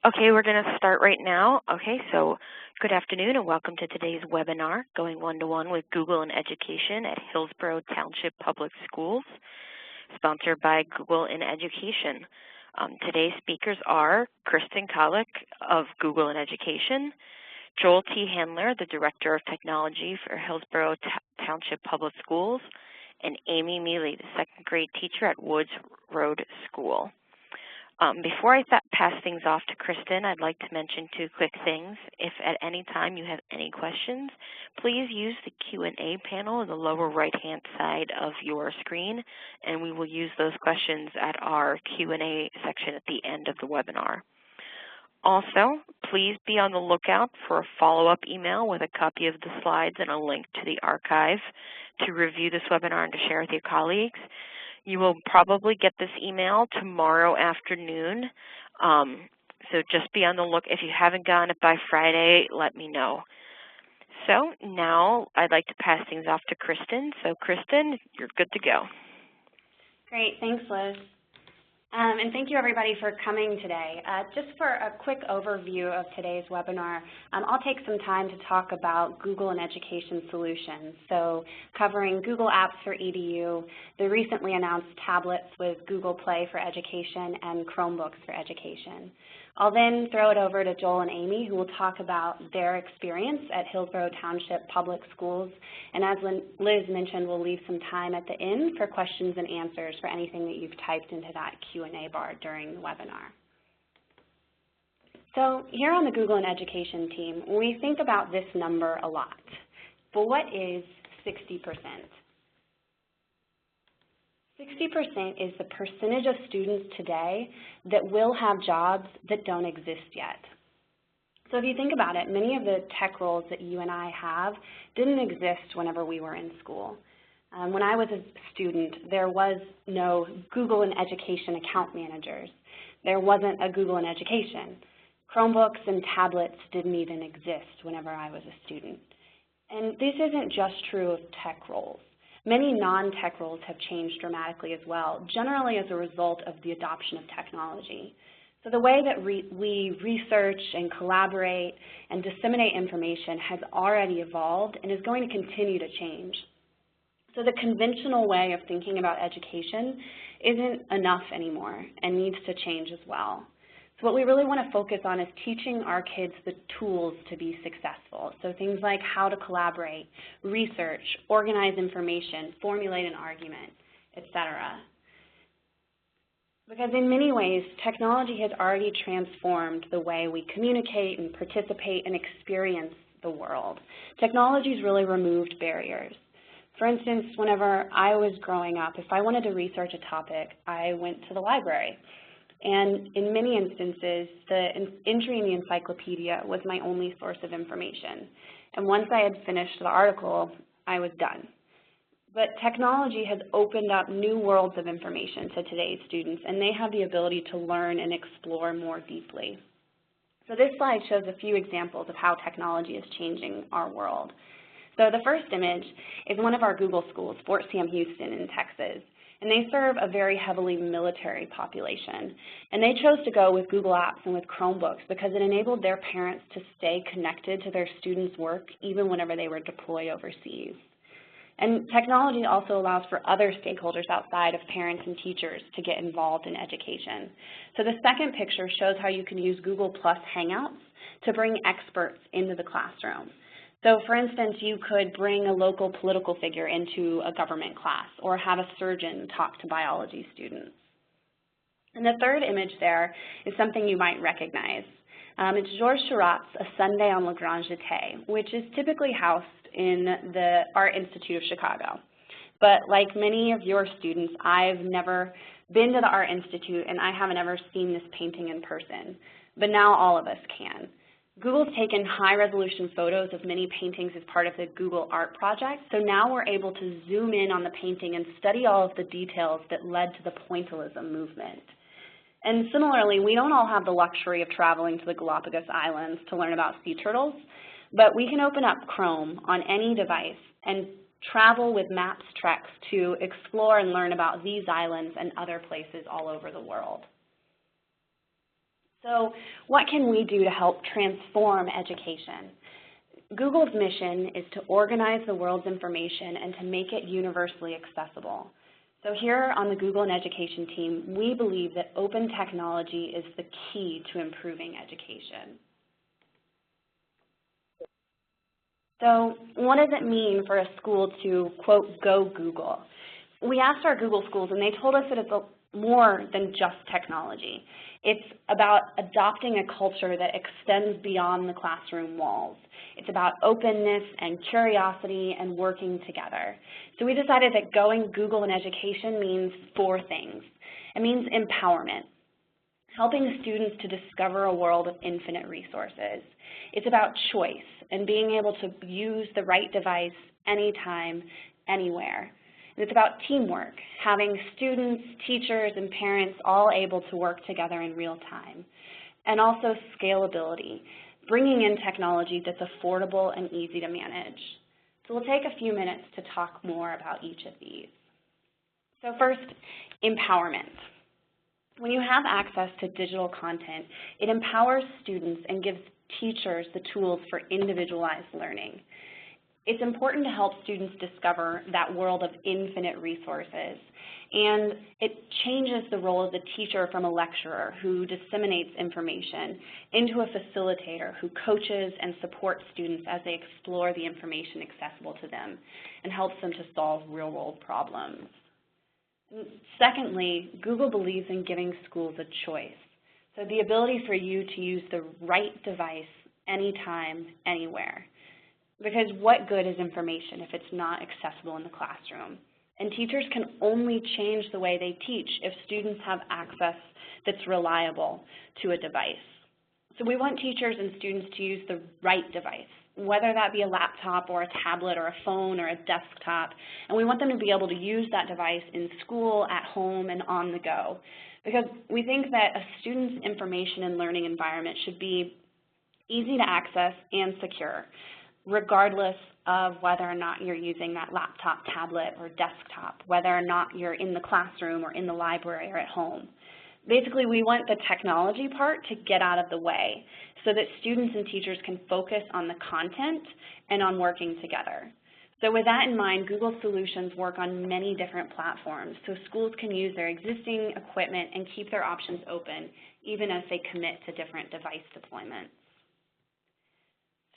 Okay, we're going to start right now. Okay, so good afternoon and welcome to today's webinar, Going One-to-One with Google in Education at Hillsborough Township Public Schools, sponsored by Google in Education. Today's speakers are Kristen Kalick of Google in Education, Joel T. Handler, the Director of Technology for Hillsborough Township Public Schools, and Amy Mealy, the second grade teacher at Woods Road School. Before I pass things off to Kristen, I'd like to mention two quick things. If at any time you have any questions, please use the Q&A panel in the lower right-hand side of your screen, and we will use those questions at our Q&A section at the end of the webinar. Also, please be on the lookout for a follow-up email with a copy of the slides and a link to the archive to review this webinar and to share with your colleagues. You will probably get this email tomorrow afternoon, so just be on the look. If you haven't gotten it by Friday, let me know. So now I'd like to pass things off to Kristen. So Kristen, you're good to go. Great, thanks Liz. And thank you everybody for coming today. Just for a quick overview of today's webinar, I'll take some time to talk about Google and Education solutions. So covering Google Apps for EDU, the recently announced tablets with Google Play for Education and Chromebooks for Education. I'll then throw it over to Joel and Amy, who will talk about their experience at Hillsborough Township Public Schools. And as Liz mentioned, we'll leave some time at the end for questions and answers for anything that you've typed into that Q&A bar during the webinar. So here on the Google and Education team, we think about this number a lot. But what is 60%? 60% is the percentage of students today that will have jobs that don't exist yet. So if you think about it, many of the tech roles that you and I have didn't exist whenever we were in school. When I was a student, there was no Google in Education account managers. There wasn't a Google in Education. Chromebooks and tablets didn't even exist whenever I was a student. And this isn't just true of tech roles. Many non-tech roles have changed dramatically as well, generally as a result of the adoption of technology. So the way that we research and collaborate and disseminate information has already evolved and is going to continue to change. So the conventional way of thinking about education isn't enough anymore and needs to change as well. So what we really want to focus on is teaching our kids the tools to be successful. So things like how to collaborate, research, organize information, formulate an argument, etc. Because in many ways, technology has already transformed the way we communicate and participate and experience the world. Technology's really removed barriers. For instance, whenever I was growing up, if I wanted to research a topic, I went to the library. And in many instances, the entry in the encyclopedia was my only source of information. And once I had finished the article, I was done. But technology has opened up new worlds of information to today's students, and they have the ability to learn and explore more deeply. So this slide shows a few examples of how technology is changing our world. So the first image is one of our Google schools, Fort Sam Houston in Texas. And they serve a very heavily military population. And they chose to go with Google Apps and with Chromebooks because it enabled their parents to stay connected to their students' work even whenever they were deployed overseas. And technology also allows for other stakeholders outside of parents and teachers to get involved in education. So the second picture shows how you can use Google Plus Hangouts to bring experts into the classroom. So for instance, you could bring a local political figure into a government class or have a surgeon talk to biology students. And the third image there is something you might recognize. It's Georges Seurat's A Sunday on La Grande Jetée, which is typically housed in the Art Institute of Chicago. But like many of your students, I've never been to the Art Institute and I haven't ever seen this painting in person. But now all of us can. Google's taken high-resolution photos of many paintings as part of the Google Art Project, so now we're able to zoom in on the painting and study all of the details that led to the pointillism movement. And similarly, we don't all have the luxury of traveling to the Galapagos Islands to learn about sea turtles, but we can open up Chrome on any device and travel with Maps Treks to explore and learn about these islands and other places all over the world. So what can we do to help transform education? Google's mission is to organize the world's information and to make it universally accessible. So here on the Google and Education team, we believe that open technology is the key to improving education. So what does it mean for a school to, quote, go Google? We asked our Google schools, and they told us that it's more than just technology. It's about adopting a culture that extends beyond the classroom walls. It's about openness and curiosity and working together. So we decided that going Google in education means 4 things. It means empowerment, helping students to discover a world of infinite resources. It's about choice and being able to use the right device anytime, anywhere. And it's about teamwork, having students, teachers, and parents all able to work together in real time. And also scalability, bringing in technology that's affordable and easy to manage. So we'll take a few minutes to talk more about each of these. So first, empowerment. When you have access to digital content, it empowers students and gives teachers the tools for individualized learning. It's important to help students discover that world of infinite resources, and it changes the role of the teacher from a lecturer who disseminates information into a facilitator who coaches and supports students as they explore the information accessible to them and helps them to solve real-world problems. Secondly, Google believes in giving schools a choice. So the ability for you to use the right device anytime, anywhere. Because what good is information if it's not accessible in the classroom? And teachers can only change the way they teach if students have access that's reliable to a device. So we want teachers and students to use the right device, whether that be a laptop or a tablet or a phone or a desktop, and we want them to be able to use that device in school, at home, and on the go. Because we think that a student's information and learning environment should be easy to access and secure, regardless of whether or not you're using that laptop, tablet, or desktop, whether or not you're in the classroom or in the library or at home. Basically, we want the technology part to get out of the way so that students and teachers can focus on the content and on working together. So with that in mind, Google Solutions work on many different platforms, so schools can use their existing equipment and keep their options open, even as they commit to different device deployments.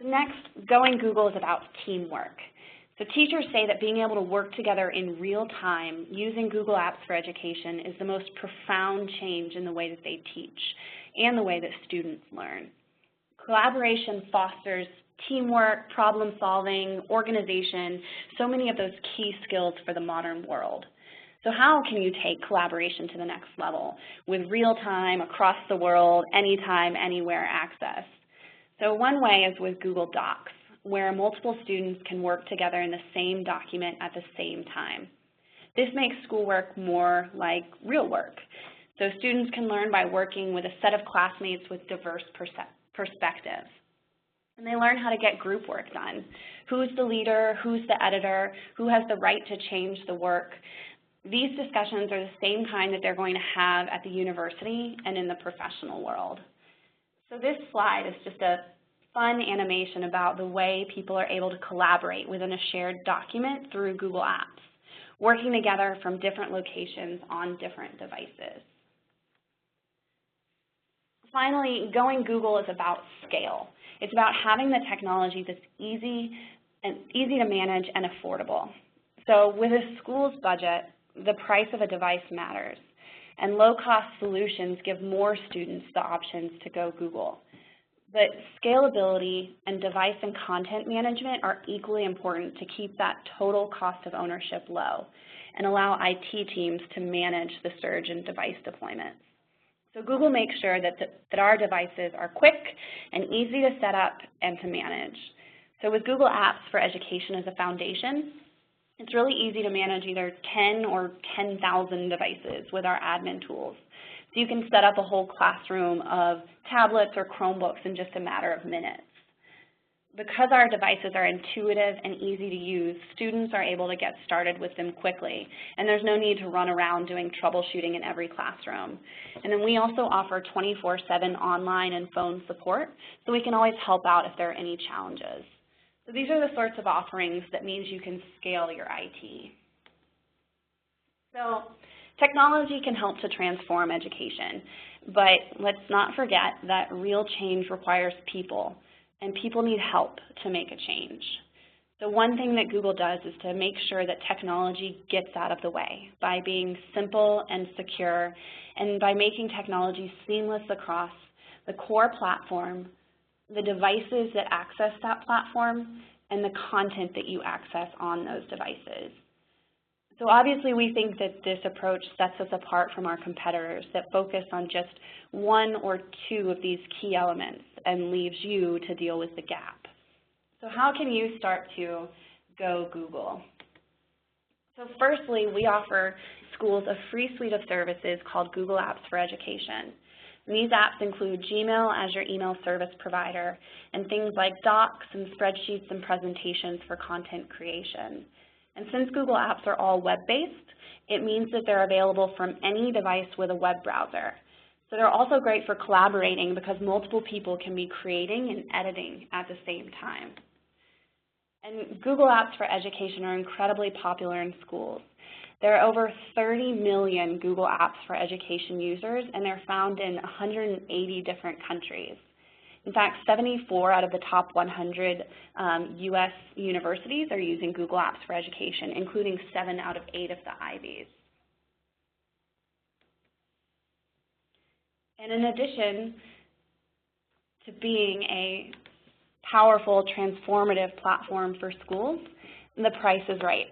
So next, going Google is about teamwork. So teachers say that being able to work together in real time using Google Apps for Education is the most profound change in the way that they teach and the way that students learn. Collaboration fosters teamwork, problem solving, organization, so many of those key skills for the modern world. So how can you take collaboration to the next level with real-time, across the world, anytime, anywhere access? So one way is with Google Docs, where multiple students can work together in the same document at the same time. This makes schoolwork more like real work. So students can learn by working with a set of classmates with diverse perspectives. And they learn how to get group work done. Who's the leader? Who's the editor? Who has the right to change the work? These discussions are the same kind that they're going to have at the university and in the professional world. So this slide is just a fun animation about the way people are able to collaborate within a shared document through Google Apps, working together from different locations on different devices. Finally, going Google is about scale. It's about having the technology that's easy to manage and affordable. So with a school's budget, the price of a device matters, and low-cost solutions give more students the options to go Google. But scalability and device and content management are equally important to keep that total cost of ownership low and allow IT teams to manage the surge in device deployments. So Google makes sure that our devices are quick and easy to set up and to manage. So with Google Apps for Education as a foundation, it's really easy to manage either 10 or 10,000 devices with our admin tools. So you can set up a whole classroom of tablets or Chromebooks in just a matter of minutes. Because our devices are intuitive and easy to use, students are able to get started with them quickly, and there's no need to run around doing troubleshooting in every classroom. And then we also offer 24/7 online and phone support, so we can always help out if there are any challenges. So these are the sorts of offerings that means you can scale your IT. So technology can help to transform education, but let's not forget that real change requires people, and people need help to make a change. So one thing that Google does is to make sure that technology gets out of the way by being simple and secure, and by making technology seamless across the core platform, the devices that access that platform, and the content that you access on those devices. So obviously we think that this approach sets us apart from our competitors that focus on just one or two of these key elements and leaves you to deal with the gap. So how can you start to go Google? So firstly, we offer schools a free suite of services called Google Apps for Education. And these apps include Gmail as your email service provider and things like docs and spreadsheets and presentations for content creation. And since Google Apps are all web-based, it means that they're available from any device with a web browser. So they're also great for collaborating because multiple people can be creating and editing at the same time. And Google Apps for Education are incredibly popular in schools. There are over 30 million Google Apps for Education users, and they're found in 180 different countries. In fact, 74 out of the top 100 U.S. universities are using Google Apps for Education, including 7 out of 8 of the Ivies. And in addition to being a powerful, transformative platform for schools, the price is right.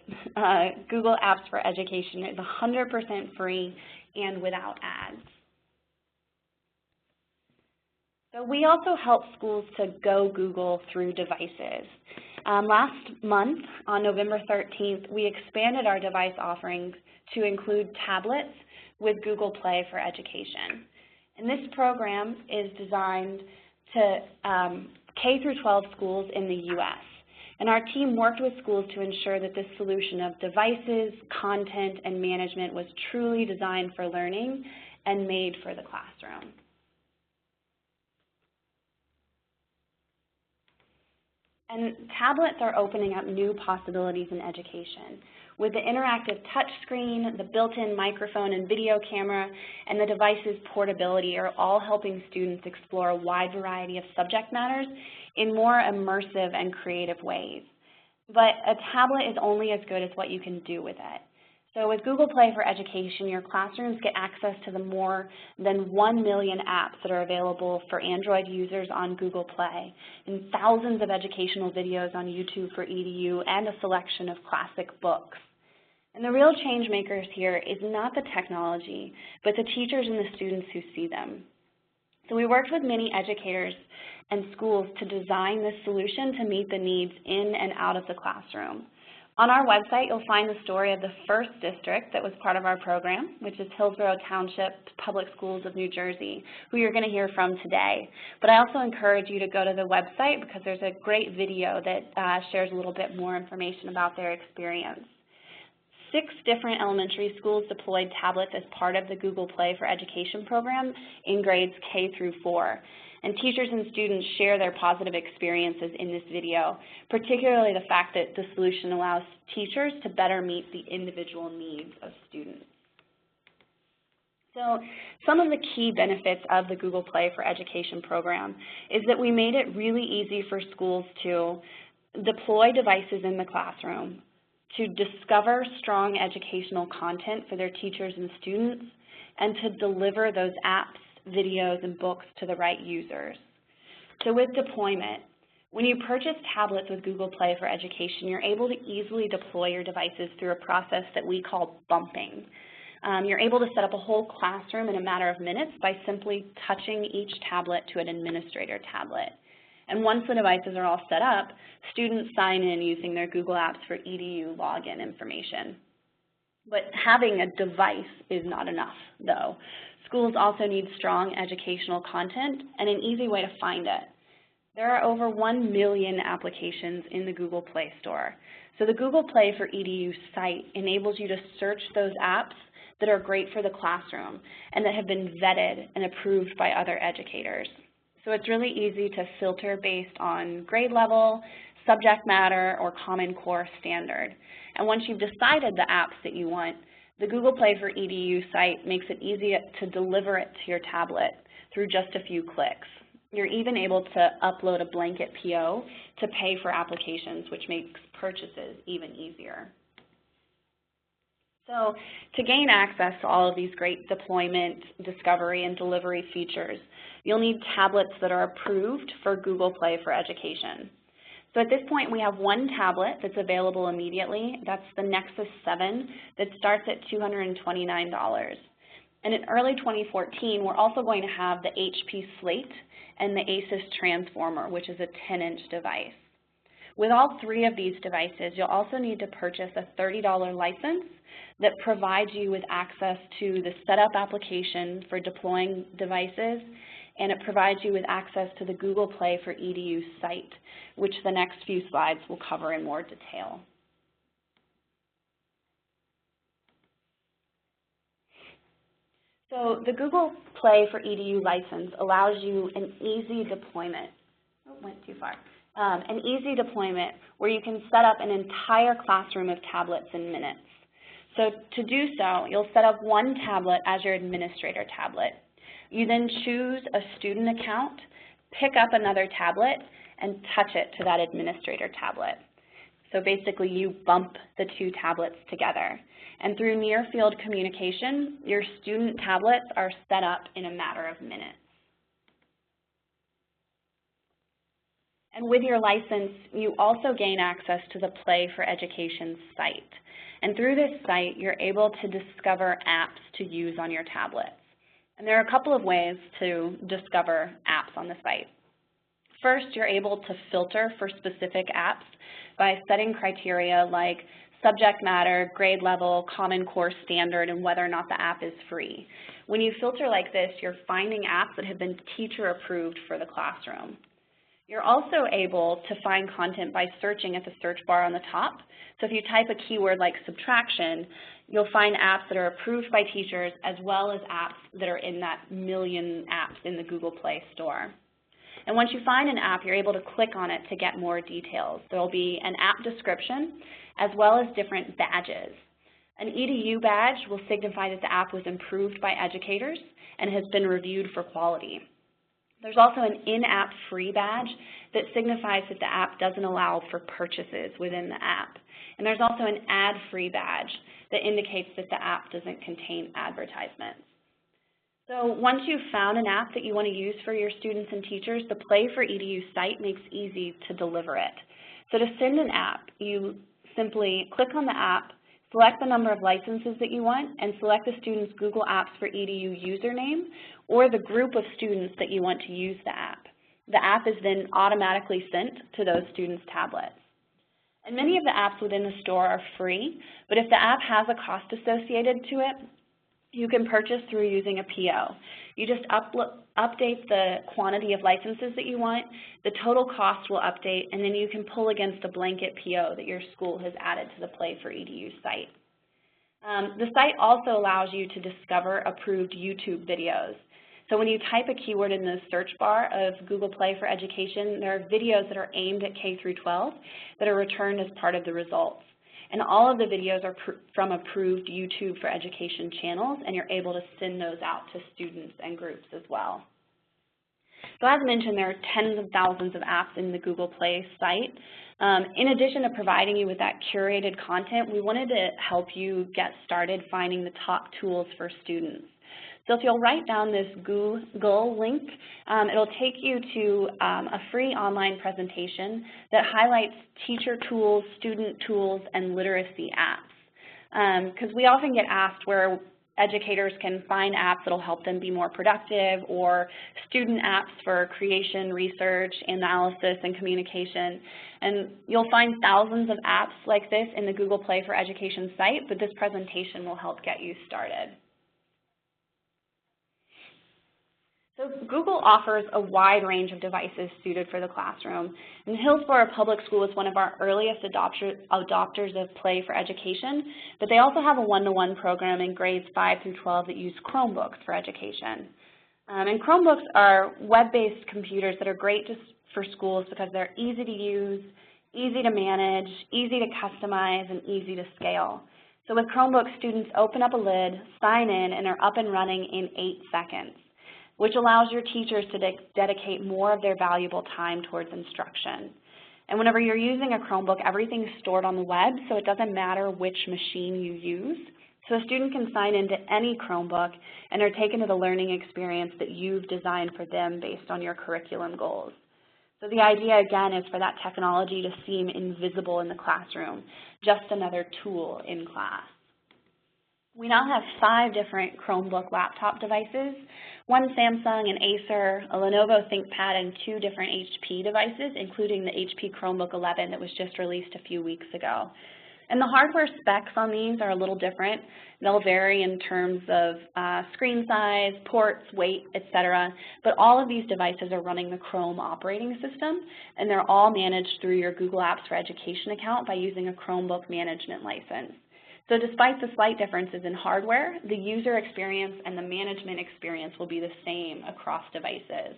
Google Apps for Education is 100% free and without ads. So we also help schools to go Google through devices. Last month, on November 13th, we expanded our device offerings to include tablets with Google Play for Education. And this program is designed to K-12 schools in the U.S. And our team worked with schools to ensure that this solution of devices, content, and management was truly designed for learning and made for the classroom. And tablets are opening up new possibilities in education. With the interactive touchscreen, the built-in microphone and video camera, and the device's portability are all helping students explore a wide variety of subject matters in more immersive and creative ways. But a tablet is only as good as what you can do with it. So with Google Play for Education, your classrooms get access to the more than 1 million apps that are available for Android users on Google Play, and thousands of educational videos on YouTube for EDU, and a selection of classic books. And the real change makers here is not the technology, but the teachers and the students who see them. So we worked with many educators and schools to design this solution to meet the needs in and out of the classroom. On our website, you'll find the story of the first district that was part of our program, which is Hillsborough Township Public Schools of New Jersey, who you're going to hear from today. But I also encourage you to go to the website because there's a great video that shares a little bit more information about their experience. 6 different elementary schools deployed tablets as part of the Google Play for Education program in grades K through 4. And teachers and students share their positive experiences in this video, particularly the fact that the solution allows teachers to better meet the individual needs of students. So some of the key benefits of the Google Play for Education program is that we made it really easy for schools to deploy devices in the classroom, to discover strong educational content for their teachers and students, and to deliver those apps, videos, and books to the right users. So with deployment, when you purchase tablets with Google Play for Education, you're able to easily deploy your devices through a process that we call bumping. You're able to set up a whole classroom in a matter of minutes by simply touching each tablet to an administrator tablet. And once the devices are all set up, students sign in using their Google Apps for EDU login information. But having a device is not enough, though. Schools also need strong educational content and an easy way to find it. There are over 1 million applications in the Google Play Store. So the Google Play for EDU site enables you to search those apps that are great for the classroom and that have been vetted and approved by other educators. So it's really easy to filter based on grade level, subject matter, or Common Core standard. And once you've decided the apps that you want, the Google Play for EDU site makes it easy to deliver it to your tablet through just a few clicks. You're even able to upload a blanket PO to pay for applications, which makes purchases even easier. So to gain access to all of these great deployment, discovery, and delivery features, you'll need tablets that are approved for Google Play for Education. So at this point, we have one tablet that's available immediately. That's the Nexus 7 that starts at $229. And in early 2014, we're also going to have the HP Slate and the Asus Transformer, which is a 10-inch device. With all three of these devices, you'll also need to purchase a $30 license that provides you with access to the setup application for deploying devices, and it provides you with access to the Google Play for EDU site, which the next few slides will cover in more detail. So the Google Play for EDU license allows you an easy deployment. Oh, went too far. An easy deployment where you can set up an entire classroom of tablets in minutes. So to do so, you'll set up one tablet as your administrator tablet. You then choose a student account, pick up another tablet, and touch it to that administrator tablet. So basically, you bump the two tablets together. And through near-field communication, your student tablets are set up in a matter of minutes. And with your license, you also gain access to the Play for Education site. And through this site, you're able to discover apps to use on your tablets. And there are a couple of ways to discover apps on the site. First, you're able to filter for specific apps by setting criteria like subject matter, grade level, Common Core standard, and whether or not the app is free. When you filter like this, you're finding apps that have been teacher approved for the classroom. You're also able to find content by searching at the search bar on the top. So if you type a keyword like subtraction, you'll find apps that are approved by teachers as well as apps that are in that million apps in the Google Play Store. And once you find an app, you're able to click on it to get more details. There will be an app description as well as different badges. An EDU badge will signify that the app was improved by educators and has been reviewed for quality. There's also an in-app free badge that signifies that the app doesn't allow for purchases within the app. And there's also an ad-free badge that indicates that the app doesn't contain advertisements. So once you've found an app that you want to use for your students and teachers, the Play for EDU site makes it easy to deliver it. So to send an app, you simply click on the app, select the number of licenses that you want, and select the student's Google Apps for EDU username or the group of students that you want to use the app. The app is then automatically sent to those students' tablets. And many of the apps within the store are free, but if the app has a cost associated to it, you can purchase through using a PO. You just update the quantity of licenses that you want, the total cost will update, and then you can pull against a blanket PO that your school has added to the Play for EDU site. The site also allows you to discover approved YouTube videos. So when you type a keyword in the search bar of Google Play for Education, there are videos that are aimed at K-12 that are returned as part of the results. And all of the videos are from approved YouTube for Education channels, and you're able to send those out to students and groups as well. So as mentioned, there are tens of thousands of apps in the Google Play site. In addition to providing you with that curated content, we wanted to help you get started finding the top tools for students. So if you'll write down this Google link, it'll take you to a free online presentation that highlights teacher tools, student tools, and literacy apps. Because we often get asked where educators can find apps that will help them be more productive, or student apps for creation, research, analysis, and communication. And you'll find thousands of apps like this in the Google Play for Education site, but this presentation will help get you started. So Google offers a wide range of devices suited for the classroom. And Hillsborough Public School is one of our earliest adopters of Play for Education, but they also have a one-to-one program in grades 5 through 12 that use Chromebooks for education. And Chromebooks are web-based computers that are great just for schools because they're easy to use, easy to manage, easy to customize, and easy to scale. So with Chromebooks, students open up a lid, sign in, and are up and running in 8 seconds, which allows your teachers to dedicate more of their valuable time towards instruction. And whenever you're using a Chromebook, everything's stored on the web, so it doesn't matter which machine you use. So a student can sign into any Chromebook and are taken to the learning experience that you've designed for them based on your curriculum goals. So the idea, again, is for that technology to seem invisible in the classroom, just another tool in class. We now have 5 different Chromebook laptop devices, one Samsung, an Acer, a Lenovo ThinkPad, and 2 different HP devices, including the HP Chromebook 11 that was just released a few weeks ago. And the hardware specs on these are a little different. They'll vary in terms of screen size, ports, weight, etc. But all of these devices are running the Chrome operating system, and they're all managed through your Google Apps for Education account by using a Chromebook management license. So despite the slight differences in hardware, the user experience and the management experience will be the same across devices.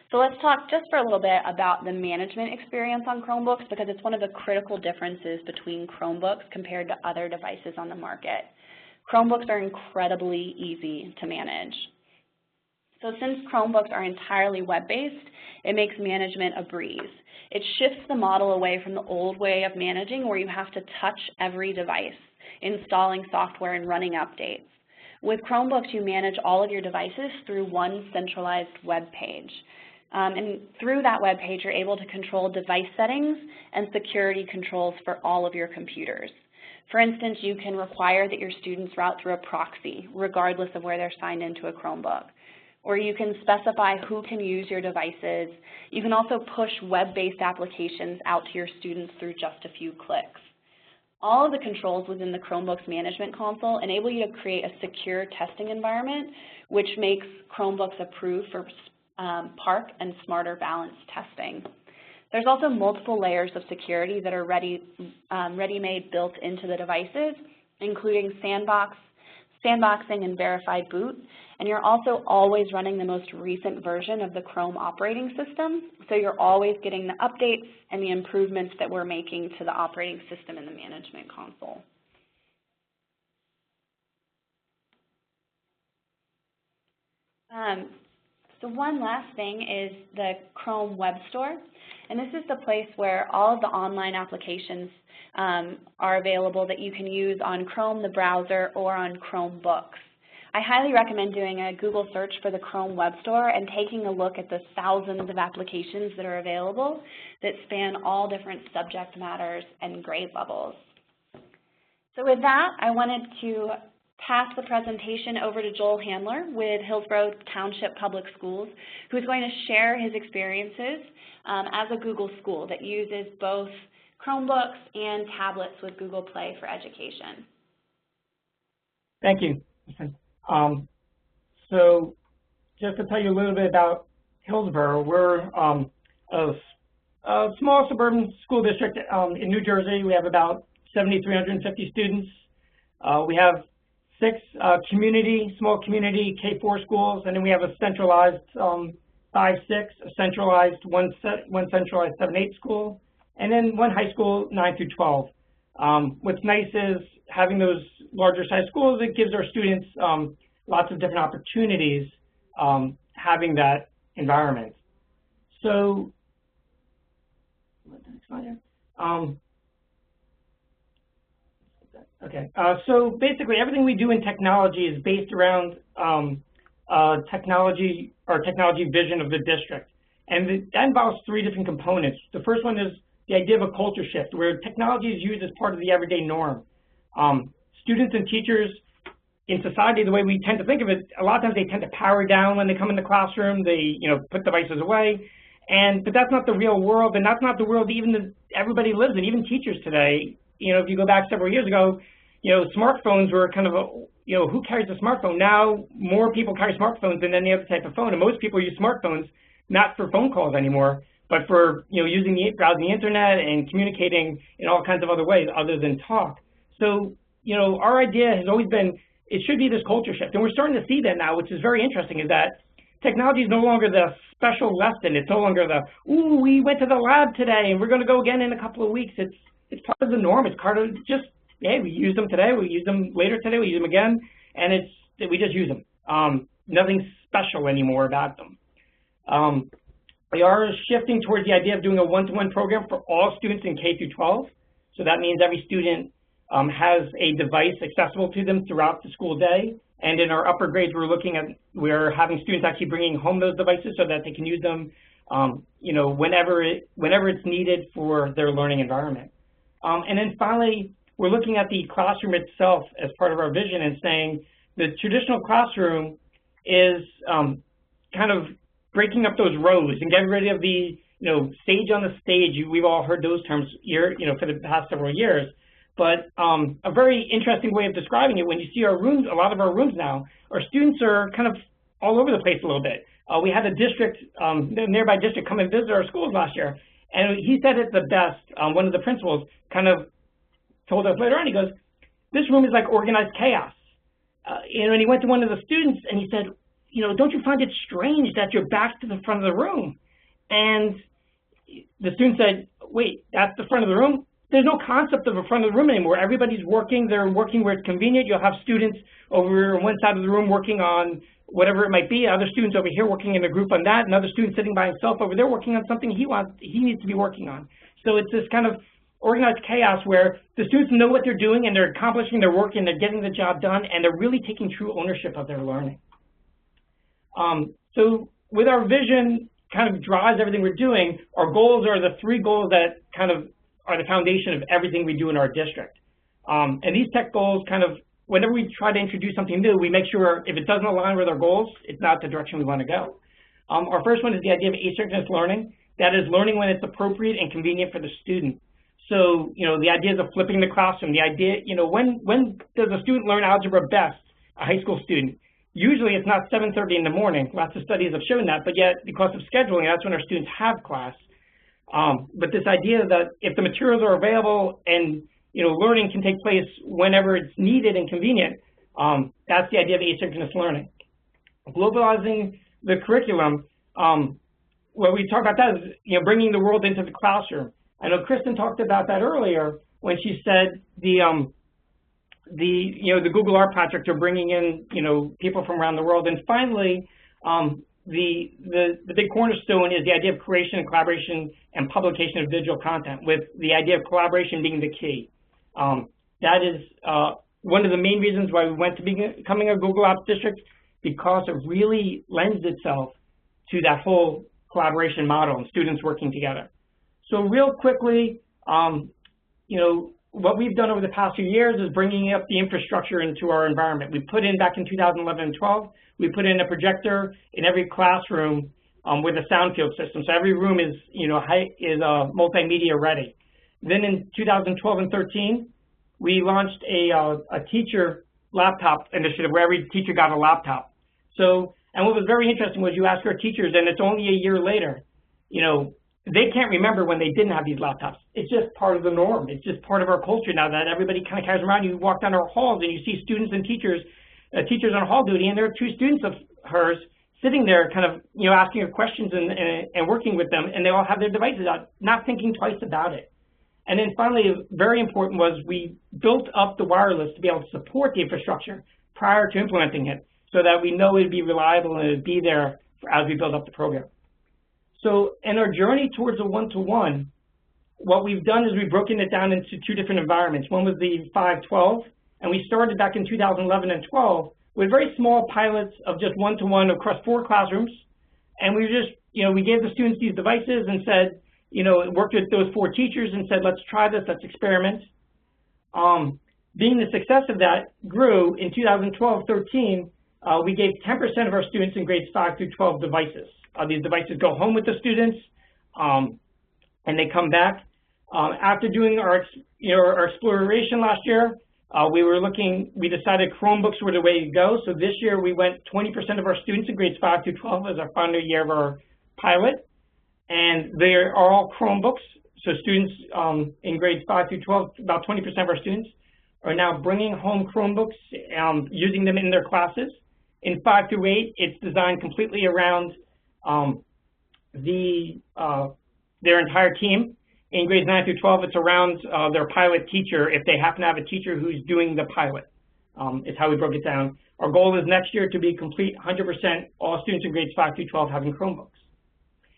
So let's talk just for a little bit about the management experience on Chromebooks, because it's one of the critical differences between Chromebooks compared to other devices on the market. Chromebooks are incredibly easy to manage. So since Chromebooks are entirely web-based, it makes management a breeze. It shifts the model away from the old way of managing where you have to touch every device, installing software and running updates. With Chromebooks, you manage all of your devices through one centralized web page. And through that web page, you're able to control device settings and security controls for all of your computers. For instance, you can require that your students route through a proxy, regardless of where they're signed into a Chromebook. Or you can specify who can use your devices. You can also push web-based applications out to your students through just a few clicks. All of the controls within the Chromebooks Management Console enable you to create a secure testing environment, which makes Chromebooks approved for PARC and Smarter Balance testing. There's also multiple layers of security that are ready-made built into the devices, including sandboxing and verified boot, and you're also always running the most recent version of the Chrome operating system, so you're always getting the updates and the improvements that we're making to the operating system in the management console. So one last thing is the Chrome Web Store, and this is the place where all of the online applications are available that you can use on Chrome, the browser, or on Chromebooks. I highly recommend doing a Google search for the Chrome Web Store and taking a look at the thousands of applications that are available that span all different subject matters and grade levels. So with that, I wanted to pass the presentation over to Joel Handler with Hillsborough Township Public Schools, who's going to share his experiences as a Google school that uses both Chromebooks and tablets with Google Play for Education. Thank you. So just to tell you a little bit about Hillsborough, we're a small suburban school district in New Jersey. We have about 7,350 students. We have 6 small community K-4 schools, and then we have a centralized 5-6, a centralized one centralized 7-8 school, and then one high school 9 through 12. What's nice is having those larger size schools, it gives our students lots of different opportunities having that environment. So, so basically everything we do in technology is based around technology vision of the district. And that involves 3 different components. The first one is the idea of a culture shift, where technology is used as part of the everyday norm. Students and teachers in society, the way we tend to think of it, a lot of times they tend to power down when they come in the classroom. They, put devices away. But that's not the real world, and that's not the world even that everybody lives in, even teachers today. If you go back several years ago, smartphones were kind of who carries a smartphone? Now more people carry smartphones than any other type of phone, and most people use smartphones not for phone calls anymore, but for browsing the internet and communicating in all kinds of other ways other than talk. So our idea has always been it should be this culture shift, and we're starting to see that now, which is very interesting. Is that technology is no longer the special lesson. It's no longer the we went to the lab today and we're going to go again in a couple of weeks. It's part of the norm. It's part of just we use them today, we use them later today, we use them again, and we just use them. Nothing special anymore about them. We are shifting towards the idea of doing a one-to-one program for all students in K through 12. So that means every student has a device accessible to them throughout the school day. And in our upper grades, we're having students actually bringing home those devices so that they can use them, whenever it's needed for their learning environment. And then finally, we're looking at the classroom itself as part of our vision and saying the traditional classroom is kind of breaking up those rows and getting rid of the sage on the stage. We've all heard those terms for the past several years. But a very interesting way of describing it, when you see our rooms, a lot of our rooms now, our students are kind of all over the place a little bit. We had a district, nearby district, come and visit our schools last year, and he said it the best. One of the principals kind of told us later on, he goes, "This room is like organized chaos." And he went to one of the students and he said, "Don't you find it strange that you're back to the front of the room?" And the student said, "Wait, that's the front of the room? There's no concept of a front of the room anymore. Everybody's working. They're working where it's convenient. You'll have students over on one side of the room working on whatever it might be, other students over here working in a group on that, another student sitting by himself over there working on something he needs to be working on." So it's this kind of organized chaos where the students know what they're doing and they're accomplishing their work and they're getting the job done and they're really taking true ownership of their learning. So with our vision kind of drives everything we're doing, our goals are the 3 goals that kind of are the foundation of everything we do in our district. And these tech goals kind of, whenever we try to introduce something new, we make sure if it doesn't align with our goals, it's not the direction we want to go. Our first one is the idea of asynchronous learning. That is learning when it's appropriate and convenient for the student. So, the ideas of flipping the classroom, the idea, when does a student learn algebra best, a high school student? Usually it's not 7:30 in the morning. Lots of studies have shown that, but yet because of scheduling, that's when our students have class. But this idea that if the materials are available and, learning can take place whenever it's needed and convenient, that's the idea of asynchronous learning. Globalizing the curriculum, what we talk about that is, bringing the world into the classroom. I know Kristen talked about that earlier when she said the Google Art Project, they're bringing in, people from around the world. And finally, the big cornerstone is the idea of creation and collaboration and publication of digital content, with the idea of collaboration being the key. That is one of the main reasons why we went to becoming a Google Apps district, because it really lends itself to that whole collaboration model and students working together. So real quickly, what we've done over the past few years is bringing up the infrastructure into our environment. We put in, back in 2011 and 12, we put in a projector in every classroom with a sound field system. So every room is, multimedia ready. Then in 2012 and 13, we launched a teacher laptop initiative where every teacher got a laptop. So, and what was very interesting was you ask our teachers, and it's only a year later, they can't remember when they didn't have these laptops. It's just part of the norm. It's just part of our culture now that everybody kind of carries around. You walk down our halls and you see students and teachers on hall duty, and there are 2 students of hers sitting there kind of, asking her questions and working with them, and they all have their devices out, not thinking twice about it. And then finally, very important was we built up the wireless to be able to support the infrastructure prior to implementing it so that we know it'd be reliable and it'd be there as we build up the program. So in our journey towards a one-to-one, what we've done is we've broken it down into 2 different environments. One was the 512, and we started back in 2011 and 12 with very small pilots of just one-to-one across 4 classrooms. And we just, we gave the students these devices and said, worked with those 4 teachers and said, let's try this, let's experiment. Being the success of that grew in 2012-13, we gave 10% of our students in grades 5 through 12 devices. These devices go home with the students, and they come back. After doing our exploration last year, we decided Chromebooks were the way to go. So this year we went 20% of our students in grades 5 through 12 as our final year of our pilot. And they are all Chromebooks. So students in grades 5 through 12, about 20% of our students are now bringing home Chromebooks, using them in their classes. In 5 through 8, it's designed completely around their entire team. In grades 9 through 12, it's around their pilot teacher, if they happen to have a teacher who's doing the pilot, is how we broke it down. Our goal is next year to be complete 100% all students in grades 5 through 12 having Chromebooks.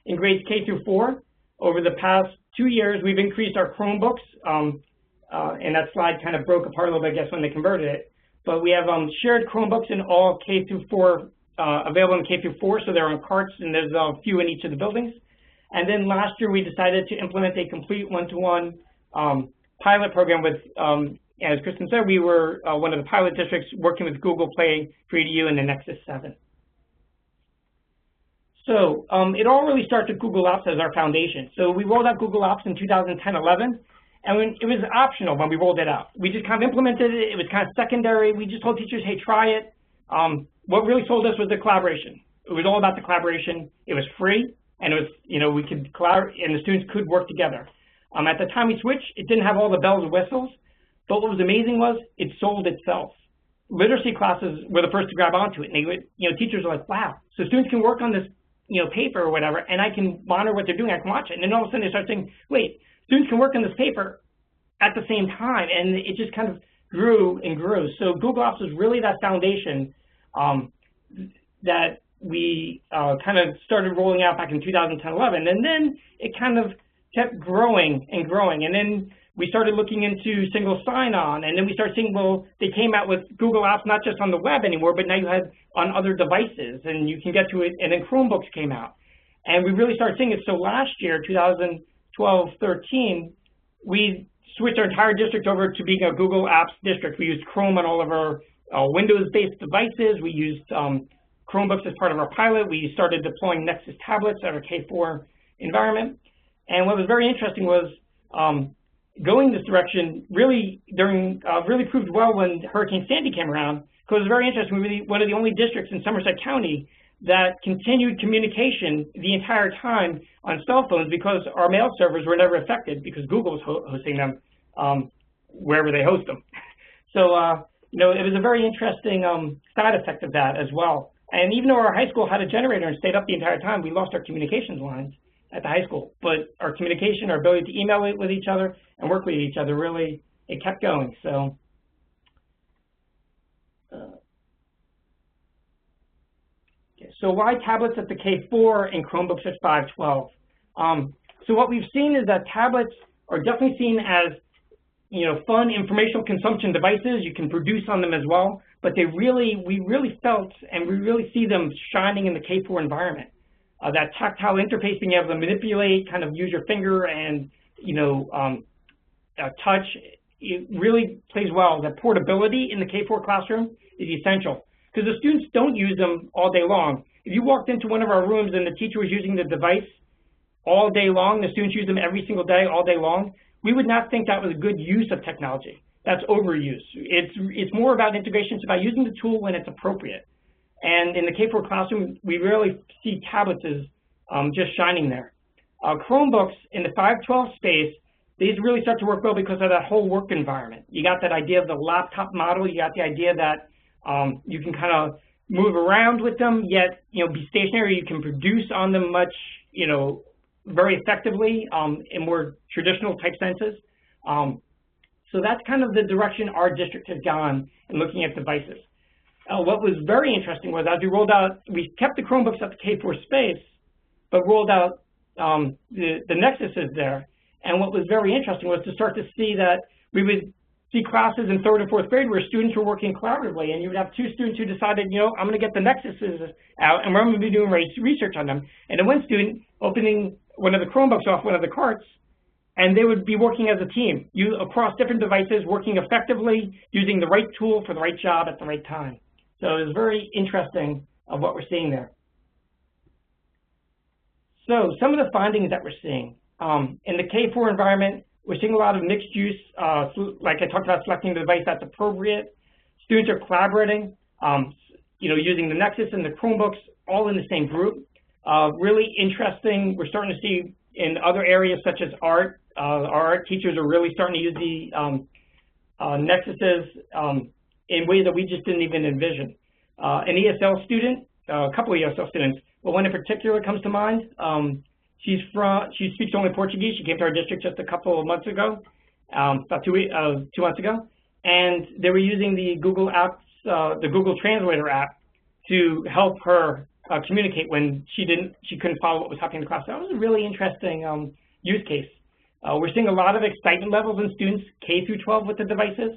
In grades K through 4, over the past 2 years, we've increased our Chromebooks, and that slide kind of broke apart a little bit, I guess, when they converted it. But we have shared Chromebooks in all K through 4, available in K through 4, so they're on carts, and there's a few in each of the buildings. And then last year, we decided to implement a complete one-to-one pilot program with, as Kristen said, we were one of the pilot districts working with Google Play for EDU and the Nexus 7. So it all really starts with Google Apps as our foundation. So we rolled out Google Apps in 2010-11, and it was optional when we rolled it out. We just kind of implemented it. It was kind of secondary. We just told teachers, hey, try it. What really sold us was the collaboration. It was all about the collaboration. It was free. And it was, we could collaborate, and the students could work together. At the time we switched, it didn't have all the bells and whistles, but what was amazing was it sold itself. Literacy classes were the first to grab onto it, and they would, teachers were like, wow, so students can work on this, paper or whatever, and I can monitor what they're doing, I can watch it. And then all of a sudden they start saying, wait, students can work on this paper at the same time, and it just kind of grew and grew. So Google Apps was really that foundation that we kind of started rolling out back in 2010-11, and then it kind of kept growing and growing, and then we started looking into single sign-on, and then we started seeing, well, they came out with Google Apps not just on the web anymore, but now you had on other devices, and you can get to it, and then Chromebooks came out, and we really started seeing it. So last year, 2012-13, we switched our entire district over to being a Google Apps district. We used Chrome on all of our Windows-based devices. We used Chromebooks as part of our pilot. We started deploying Nexus tablets at our K-4 environment. And what was very interesting was going this direction really proved well when Hurricane Sandy came around, because it was very interesting. We were one of the only districts in Somerset County that continued communication the entire time on cell phones, because our mail servers were never affected because Google was hosting them wherever they host them. So, it was a very interesting side effect of that as well. And even though our high school had a generator and stayed up the entire time, we lost our communications lines at the high school. But our communication, our ability to email it with each other and work with each other, really, it kept going. So, so why tablets at the K-4 and Chromebooks at 512? So what we've seen is that tablets are definitely seen as, fun informational consumption devices. You can produce on them as well. But we really felt, and we really see them shining in the K-4 environment. That tactile interface, being able to manipulate, kind of use your finger and, touch, it really plays well. That portability in the K-4 classroom is essential, because the students don't use them all day long. If you walked into one of our rooms and the teacher was using the device all day long, the students use them every single day, all day long, we would not think that was a good use of technology. That's overuse. It's more about integration. It's about using the tool when it's appropriate. And in the K-4 classroom, we really see tablets as just shining there. Chromebooks in the 512 space, these really start to work well because of that whole work environment. You got that idea of the laptop model. You got the idea that you can kind of move around with them, yet be stationary. You can produce on them much, very effectively in more traditional type senses. So that's kind of the direction our district has gone in looking at devices. What was very interesting was, as we rolled out, we kept the Chromebooks at the K-4 space, but rolled out the Nexuses there. And what was very interesting was to start to see that we would see classes in 3rd and 4th grade where students were working collaboratively, and you would have 2 students who decided, I'm going to get the Nexuses out, and we're going to be doing research on them. And then one student opening one of the Chromebooks off one of the carts, and they would be working as a team, across different devices, working effectively, using the right tool for the right job at the right time. So it was very interesting of what we're seeing there. So some of the findings that we're seeing. In the K-4 environment, We're seeing a lot of mixed use, like I talked about, selecting the device that's appropriate. Students are collaborating, using the Nexus and the Chromebooks all in the same group. Really interesting. We're starting to see in other areas such as art, our art teachers are really starting to use the Nexuses in ways that we just didn't even envision. An ESL student, a couple of ESL students, but one in particular comes to mind. She speaks only Portuguese. She came to our district just a couple of months ago, about 2 months ago, and they were using the Google apps, the Google Translator app, to help her communicate when she couldn't follow what was happening in the class. So that was a really interesting use case. We're seeing a lot of excitement levels in students K through 12 with the devices.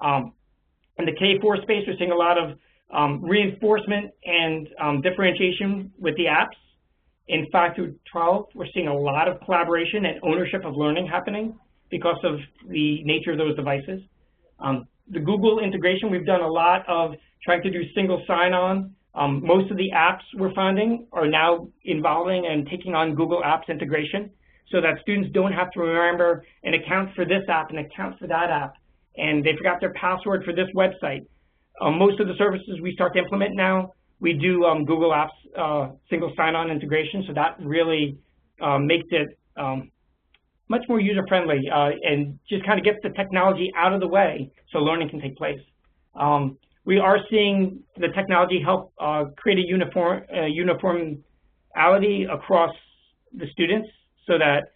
In the K-4 space, we're seeing a lot of reinforcement and differentiation with the apps. In 5 through 12, we're seeing a lot of collaboration and ownership of learning happening because of the nature of those devices. The Google integration, we've done a lot of trying to do single sign-on. Most of the apps we're finding are now involving and taking on Google Apps integration so that students don't have to remember an account for this app, an account for that app, and they forgot their password for this website. Most of the services we start to implement now, we do Google Apps single sign-on integration, so that really makes it much more user-friendly and just kind of gets the technology out of the way so learning can take place. We are seeing the technology help create a uniformity across the students so that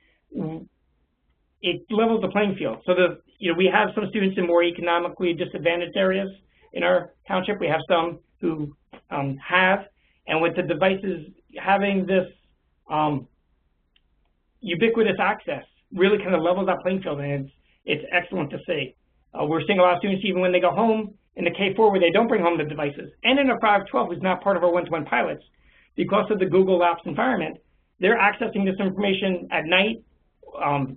it levels the playing field. So we have some students in more economically disadvantaged areas in our township. We have some who and with the devices having this ubiquitous access really kind of levels that playing field, and it's excellent to see. We're seeing a lot of students, even when they go home in the K-4 where they don't bring home the devices, and in our 5-12, who's not part of our one-to-one pilots, because of the Google Apps environment, they're accessing this information at night,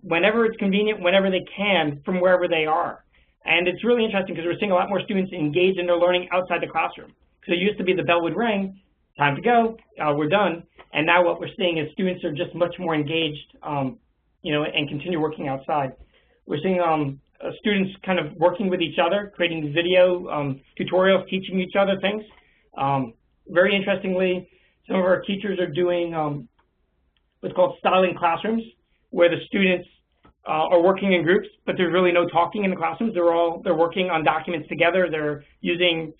whenever it's convenient, whenever they can, from wherever they are. And it's really interesting because we're seeing a lot more students engaged in their learning outside the classroom. So it used to be the bell would ring, time to go, we're done. And now what we're seeing is students are just much more engaged, and continue working outside. We're seeing students kind of working with each other, creating video tutorials, teaching each other things. Very interestingly, some of our teachers are doing what's called styling classrooms, where the students are working in groups, but there's really no talking in the classrooms. They're working on documents together. They're using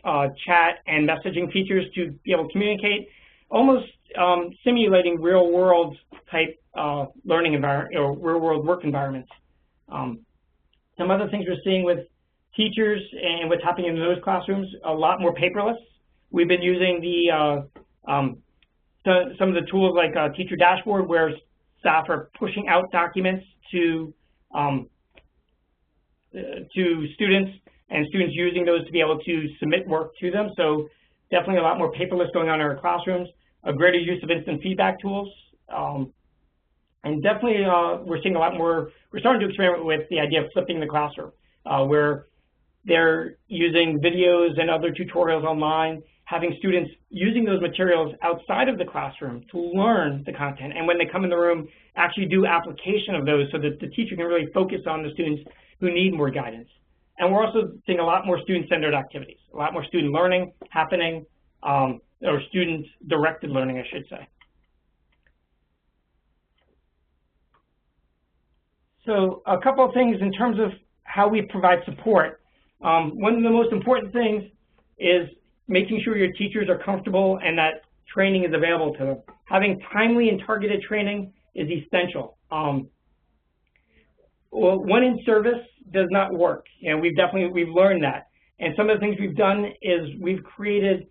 chat and messaging features to be able to communicate, almost simulating real-world type learning environment or real-world work environments. Some other things we're seeing with teachers and what's happening in those classrooms, a lot more paperless. We've been using the some of the tools like Teacher Dashboard, where staff are pushing out documents to students, and students using those to be able to submit work to them. So definitely a lot more paperless going on in our classrooms, a greater use of instant feedback tools, and definitely we're seeing a lot more, we're starting to experiment with the idea of flipping the classroom, where they're using videos and other tutorials online, having students using those materials outside of the classroom to learn the content, and when they come in the room, actually do application of those so that the teacher can really focus on the students who need more guidance. And we're also seeing a lot more student-centered activities, a lot more student learning happening, or student-directed learning, I should say. So a couple of things in terms of how we provide support. One of the most important things is making sure your teachers are comfortable and that training is available to them. Having timely and targeted training is essential. Well, one in service does not work, and we've learned that. And some of the things we've done is we've created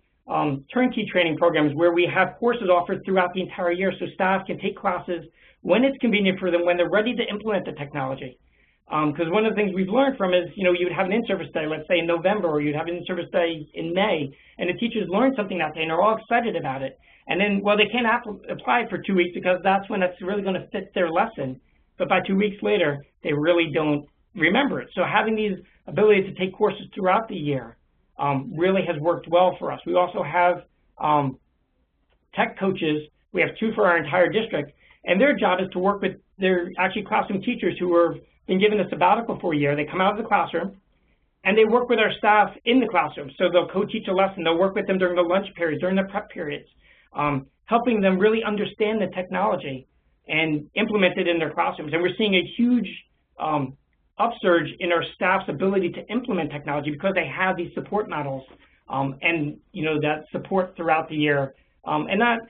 turnkey training programs where we have courses offered throughout the entire year so staff can take classes when it's convenient for them, when they're ready to implement the technology. Because one of the things we've learned from is, you would have an in-service day, let's say in November, or you'd have an in-service day in May, and the teachers learn something that day and they're all excited about it. And then, well, they can't apply it for 2 weeks because that's when it's really going to fit their lesson. But by 2 weeks later, they really don't remember it. So having these abilities to take courses throughout the year really has worked well for us. We also have tech coaches. We have 2 for our entire district, and their job is to work with their actually classroom teachers who are been given a sabbatical for a year. They come out of the classroom, and they work with our staff in the classroom. So they'll co-teach a lesson. They'll work with them during the lunch periods, during the prep periods, helping them really understand the technology and implement it in their classrooms. And we're seeing a huge upsurge in our staff's ability to implement technology because they have these support models and that support throughout the year, and not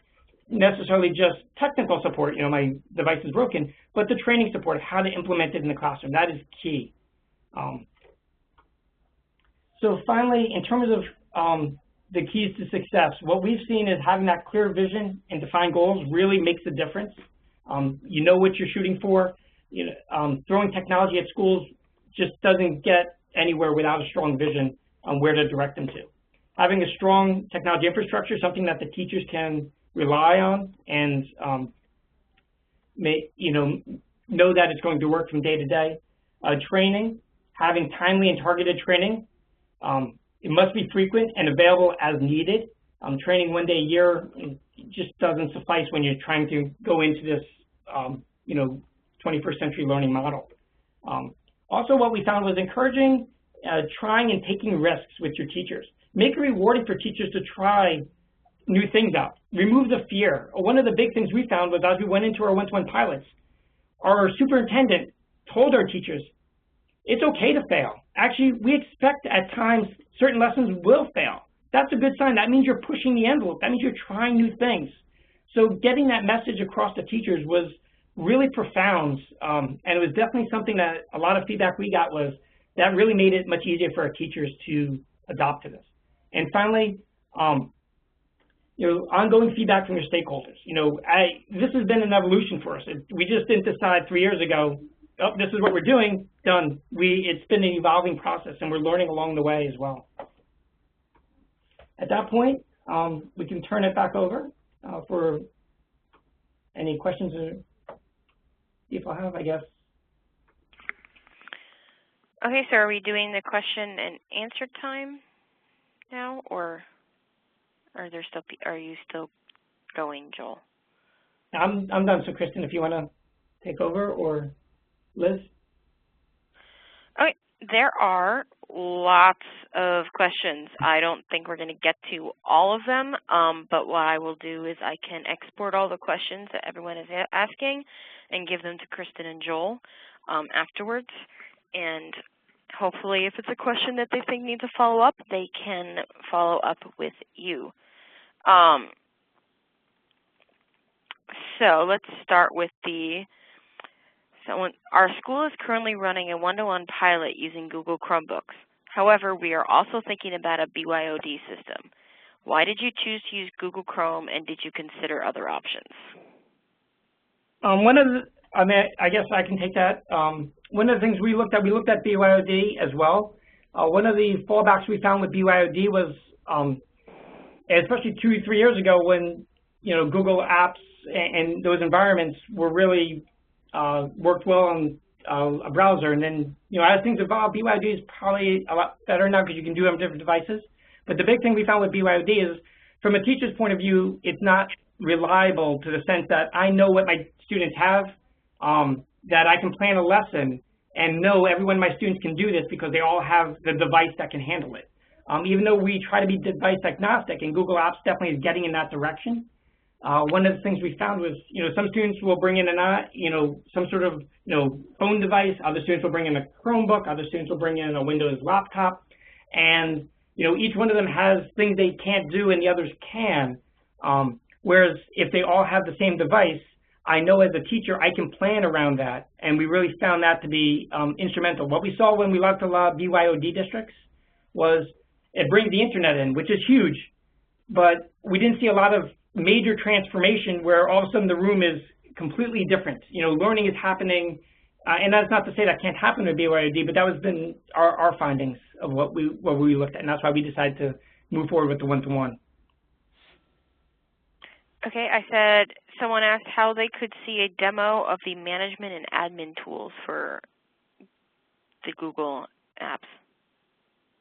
necessarily just technical support, my device is broken, but the training support of how to implement it in the classroom. That is key. So finally, in terms of the keys to success, what we've seen is having that clear vision and defined goals really makes a difference. You know what you're shooting for. Throwing technology at schools just doesn't get anywhere without a strong vision on where to direct them to. Having a strong technology infrastructure, something that the teachers can rely on and know that it's going to work from day to day. Training, having timely and targeted training. It must be frequent and available as needed. Training one day a year just doesn't suffice when you're trying to go into this 21st century learning model. Also, what we found was encouraging trying and taking risks with your teachers. Make it rewarding for teachers to try new things out. Remove the fear. One of the big things we found was as we went into our one-to-one pilots, our superintendent told our teachers, it's okay to fail. Actually, we expect at times certain lessons will fail. That's a good sign. That means you're pushing the envelope. That means you're trying new things. So getting that message across to teachers was really profound, and it was definitely something that a lot of feedback we got was that really made it much easier for our teachers to adopt to this. And finally, ongoing feedback from your stakeholders. This has been an evolution for us. We just didn't decide 3 years ago, oh, this is what we're doing, done. It's been an evolving process, and we're learning along the way as well. At that point, we can turn it back over for any questions or people have, I guess. Okay, so are we doing the question and answer time now, or are you still going, Joel? I'm done. So, Kristen, if you want to take over, or Liz. Okay, there are lots of questions. I don't think we're going to get to all of them, but what I will do is I can export all the questions that everyone is asking and give them to Kristen and Joel afterwards. And hopefully, if it's a question that they think needs a follow-up, they can follow up with you. So let's start with our school is currently running a one-to-one pilot using Google Chromebooks. However, we are also thinking about a BYOD system. Why did you choose to use Google Chrome, and did you consider other options? I guess I can take that. One of the things we looked at BYOD as well. One of the fallbacks we found with BYOD was, especially 2 or 3 years ago, when Google Apps and those environments were really worked well on a browser, and then as things evolve, BYOD is probably a lot better now because you can do it on different devices. But the big thing we found with BYOD is, from a teacher's point of view, it's not reliable to the sense that I know what my students have, that I can plan a lesson and know every one of my students can do this because they all have the device that can handle it. Even though we try to be device agnostic, and Google Apps definitely is getting in that direction. One of the things we found was, some students will bring in some sort of, phone device. Other students will bring in a Chromebook. Other students will bring in a Windows laptop. And, each one of them has things they can't do and the others can. Whereas if they all have the same device, I know as a teacher I can plan around that. And we really found that to be instrumental. What we saw when we looked at a lot of BYOD districts was it brings the internet in, which is huge. But we didn't see a lot of major transformation where all of a sudden the room is completely different. Learning is happening, and that's not to say that can't happen with BYOD, but that was been our findings of what we looked at, and that's why we decided to move forward with the one-to-one. Okay, I said someone asked how they could see a demo of the management and admin tools for the Google apps.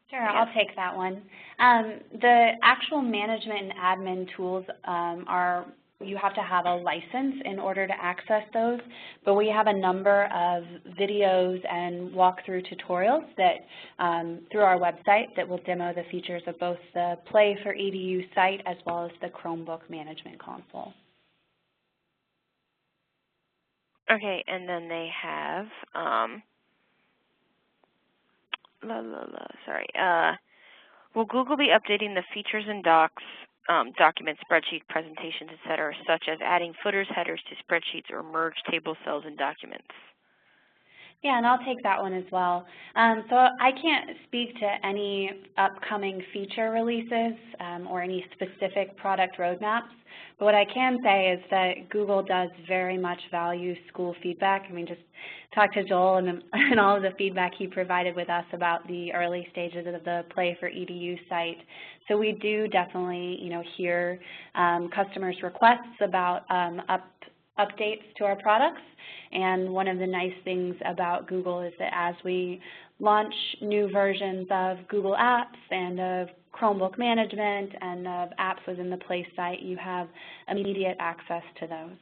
Sure, I'll take that one. The actual management and admin tools are you have to have a license in order to access those, but we have a number of videos and walkthrough tutorials that through our website that will demo the features of both the Play for EDU site as well as the Chromebook management console. Okay, and then they have, will Google be updating the features and docs, documents, spreadsheets, presentations, etc., such as adding footers, headers to spreadsheets or merge table cells and documents? Yeah, and I'll take that one as well. So I can't speak to any upcoming feature releases or any specific product roadmaps, but what I can say is that Google does very much value school feedback. I mean, just talk to Joel and all of the feedback he provided with us about the early stages of the Play for EDU site. So we do definitely, hear customers' requests about updates to our products. And one of the nice things about Google is that as we launch new versions of Google Apps and of Chromebook management and of apps within the Play site, you have immediate access to those.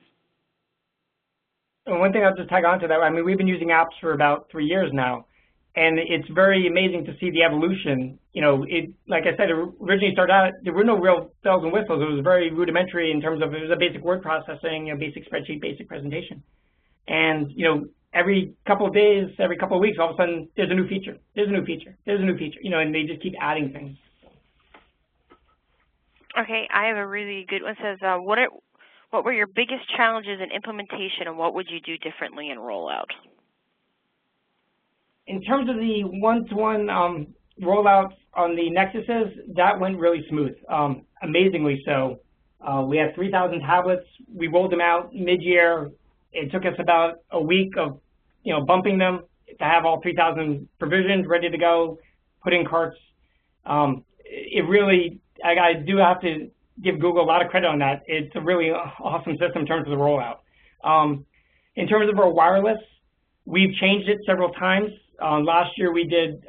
And one thing I'll just tag on to that, I mean, we've been using apps for about 3 years now, and it's very amazing to see the evolution. Like I said, it originally started out, there were no real bells and whistles. It was very rudimentary in terms of, it was a basic word processing, basic spreadsheet, basic presentation. And, every couple of days, every couple of weeks, all of a sudden, there's a new feature, there's a new feature, there's a new feature, and they just keep adding things. Okay, I have a really good one. It says, what were your biggest challenges in implementation, and what would you do differently in rollout? In terms of the one-to-one rollout on the Nexuses, that went really smooth, amazingly so. We had 3,000 tablets. We rolled them out mid-year. It took us about a week of, bumping them to have all 3,000 provisioned, ready to go, put in carts. It really, I do have to give Google a lot of credit on that. It's a really awesome system in terms of the rollout. In terms of our wireless, we've changed it several times. Last year we did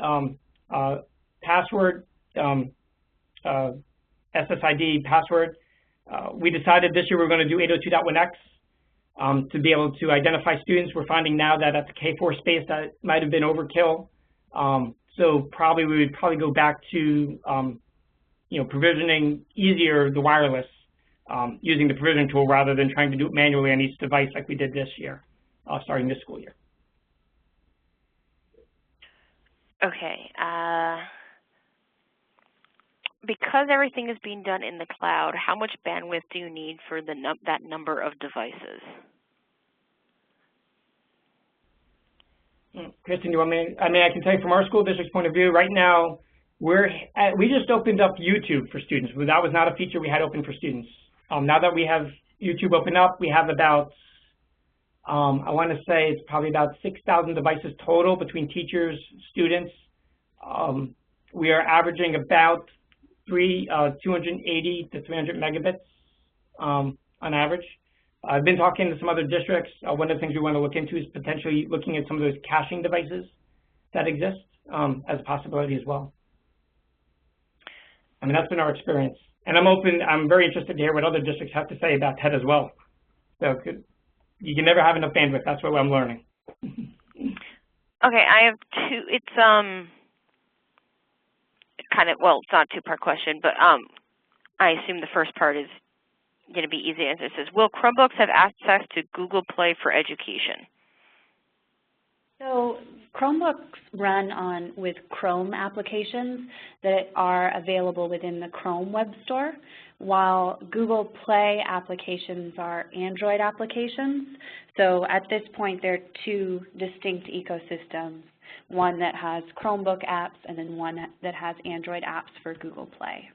password, SSID password. We decided this year we're going to do 802.1x to be able to identify students. We're finding now that at the K-4 space that might have been overkill. So we would probably go back to provisioning easier the wireless using the provisioning tool rather than trying to do it manually on each device like we did this year, starting this school year. Okay. Because everything is being done in the cloud, how much bandwidth do you need for that number of devices? Kristen, do you want me? I mean, I can tell you from our school district's point of view, right now, we just opened up YouTube for students. That was not a feature we had open for students. Now that we have YouTube open up, we have about, I want to say it's probably about 6,000 devices total between teachers, students. We are averaging about 280 to 300 megabits on average. I've been talking to some other districts. One of the things we want to look into is potentially looking at some of those caching devices that exist as a possibility as well. I mean, that's been our experience. And I'm very interested to hear what other districts have to say about that as well. So you can never have enough bandwidth. That's what I'm learning. Okay, I have two. It's kind of, well, it's not a two-part question, but I assume the first part is going to be easy to answer. It says, will Chromebooks have access to Google Play for Education? So Chromebooks run with Chrome applications that are available within the Chrome web store, while Google Play applications are Android applications. So at this point, there are two distinct ecosystems, one that has Chromebook apps and then one that has Android apps for Google Play.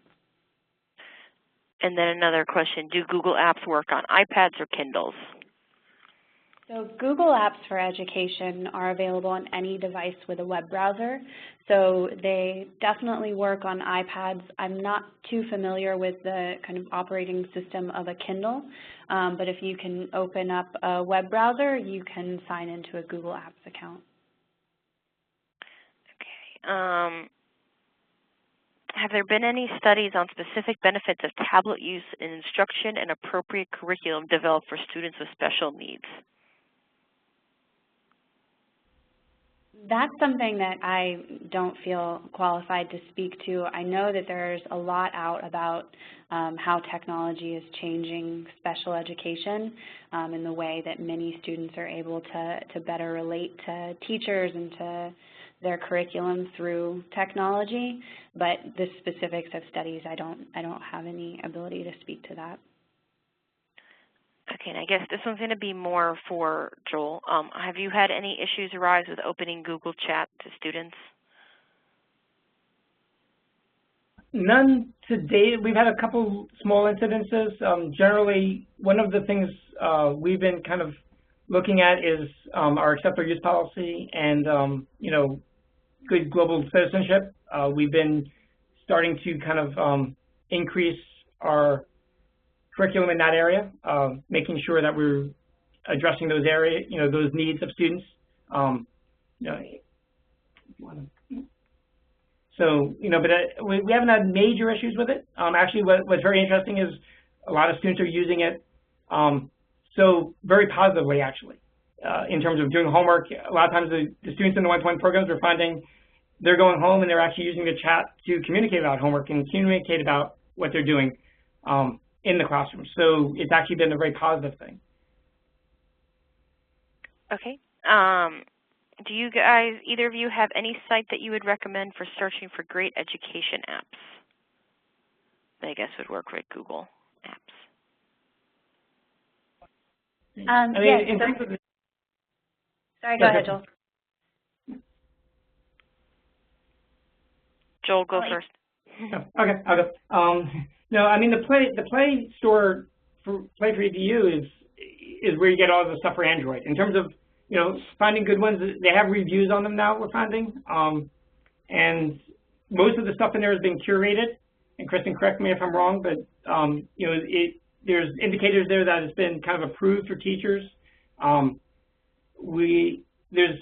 And then another question, do Google Apps work on iPads or Kindles? So Google Apps for Education are available on any device with a web browser. So they definitely work on iPads. I'm not too familiar with the kind of operating system of a Kindle, but if you can open up a web browser, you can sign into a Google Apps account. Okay. have there been any studies on specific benefits of tablet use in instruction and appropriate curriculum developed for students with special needs? That's something that I don't feel qualified to speak to. I know that there's a lot out about how technology is changing special education in the way that many students are able to better relate to teachers and to their curriculum through technology. But the specifics of studies, I don't have any ability to speak to that. Okay, and I guess this one's going to be more for Joel. Have you had any issues arise with opening Google Chat to students? None to date. We've had a couple small incidences. Generally, one of the things we've been kind of looking at is our accept or use policy and, you know, good global citizenship. We've been starting to kind of increase our curriculum in that area, making sure that we're addressing those those needs of students. So, but we haven't had major issues with it. Actually, what's very interesting is a lot of students are using it so very positively, actually, in terms of doing homework. A lot of times the students in the one-to-one programs are finding they're going home and they're actually using the chat to communicate about homework and communicate about what they're doing in the classroom. So it's actually been a very positive thing. Okay. Do you guys, either of you, have any site that you would recommend for searching for great education apps? That I guess would work with Google Apps. Yes. Sorry, go ahead, Joel. Joel, go first. Oh, okay, I'll go. No, I mean the Play Store for Play for EDU is where you get all the stuff for Android. In terms of finding good ones, they have reviews on them now. We're finding, and most of the stuff in there is being curated. And Kristen, correct me if I'm wrong, but there's indicators there that it's been kind of approved for teachers. There's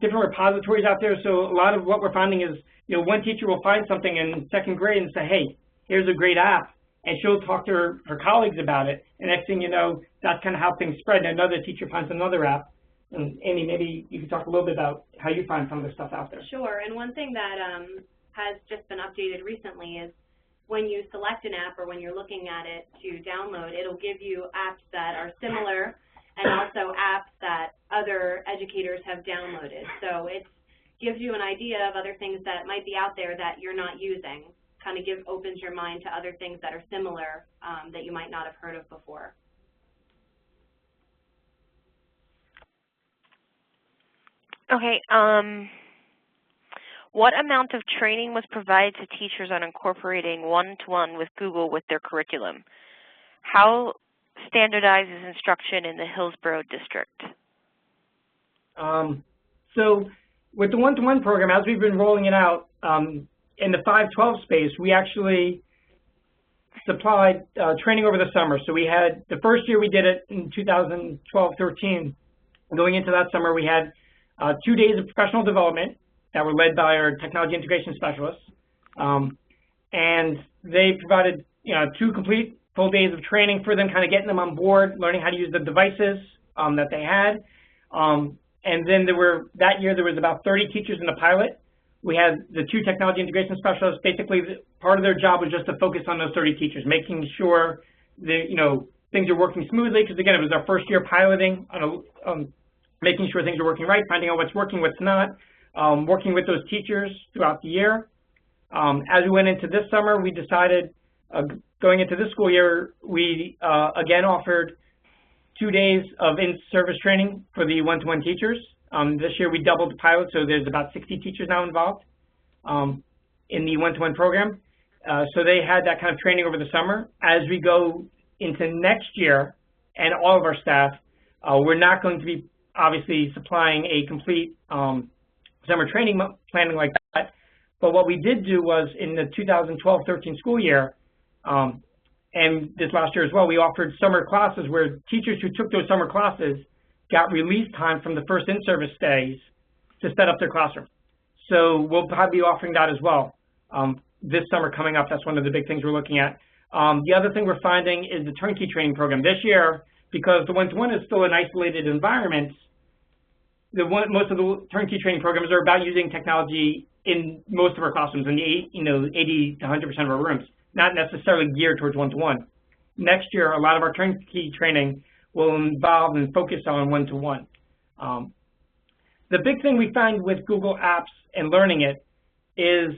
different repositories out there, so a lot of what we're finding is one teacher will find something in second grade and say, hey, here's a great app, and she'll talk to her colleagues about it, and next thing you know, that's kind of how things spread, and another teacher finds another app. And Amy, maybe you could talk a little bit about how you find some of the stuff out there. Sure, and one thing that has just been updated recently is when you select an app or when you're looking at it to download, it'll give you apps that are similar and also apps that other educators have downloaded. So it gives you an idea of other things that might be out there that you're not using. Kind of opens your mind to other things that are similar that you might not have heard of before. Okay. What amount of training was provided to teachers on incorporating one-to-one with Google with their curriculum? How standardized is instruction in the Hillsborough district? So with the one-to-one program, as we've been rolling it out, in the 512 space, we actually supplied training over the summer. So we had, the first year we did it in 2012-13. Going into that summer, we had 2 days of professional development that were led by our technology integration specialists. And they provided 2 complete full days of training for them, kind of getting them on board, learning how to use the devices that they had. And then that year there was about 30 teachers in the pilot. We had the 2 technology integration specialists. Basically, part of their job was just to focus on those 30 teachers, making sure that things are working smoothly. Because again, it was our first year piloting, making sure things are working right, finding out what's working, what's not, working with those teachers throughout the year. As we went into this summer, we decided, going into this school year, we again offered 2 days of in-service training for the one-to-one teachers. This year we doubled the pilot, so there's about 60 teachers now involved in the one-to-one program. So they had that kind of training over the summer. As we go into next year, and all of our staff, we're not going to be obviously supplying a complete summer training planning like that. But what we did do was in the 2012-13 school year, and this last year as well, we offered summer classes where teachers who took those summer classes got release time from the first in-service days to set up their classroom. So we'll probably be offering that as well this summer coming up, that's one of the big things we're looking at. The other thing we're finding is the turnkey training program. This year, because the one-to-one is still an isolated environment, most of the turnkey training programs are about using technology in most of our classrooms, in the 80 to 100% of our rooms, not necessarily geared towards one-to-one. Next year, a lot of our turnkey training will involve and focus on one-to-one. The big thing we find with Google Apps and learning it is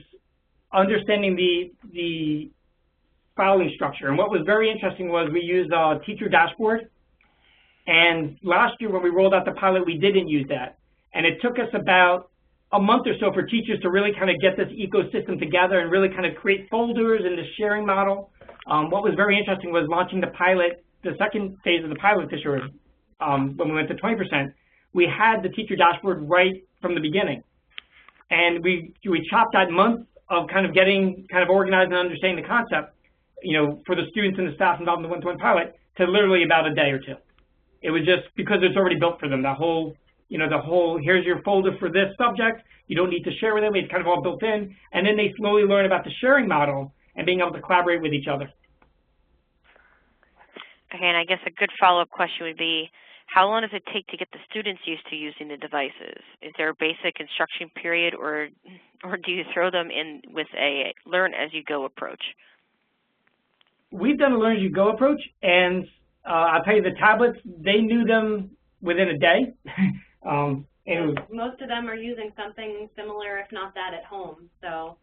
understanding the filing structure. And what was very interesting was we used a teacher dashboard. And last year when we rolled out the pilot, we didn't use that. And it took us about a month or so for teachers to really kind of get this ecosystem together and really kind of create folders in the sharing model. What was very interesting was launching the pilot, the second phase of the pilot this year, when we went to 20%, we had the teacher dashboard right from the beginning. And we chopped that month of kind of getting kind of organized and understanding the concept, for the students and the staff involved in the one-to-one pilot to literally about a day or two. It was just because it's already built for them. The whole, here's your folder for this subject. You don't need to share with them. It's kind of all built in. And then they slowly learn about the sharing model and being able to collaborate with each other. Okay, and I guess a good follow-up question would be, how long does it take to get the students used to using the devices? Is there a basic instruction period, or do you throw them in with a learn-as-you-go approach? We've done a learn-as-you-go approach, and I'll tell you, the tablets, they knew them within a day. Most of them are using something similar, if not that, at home. So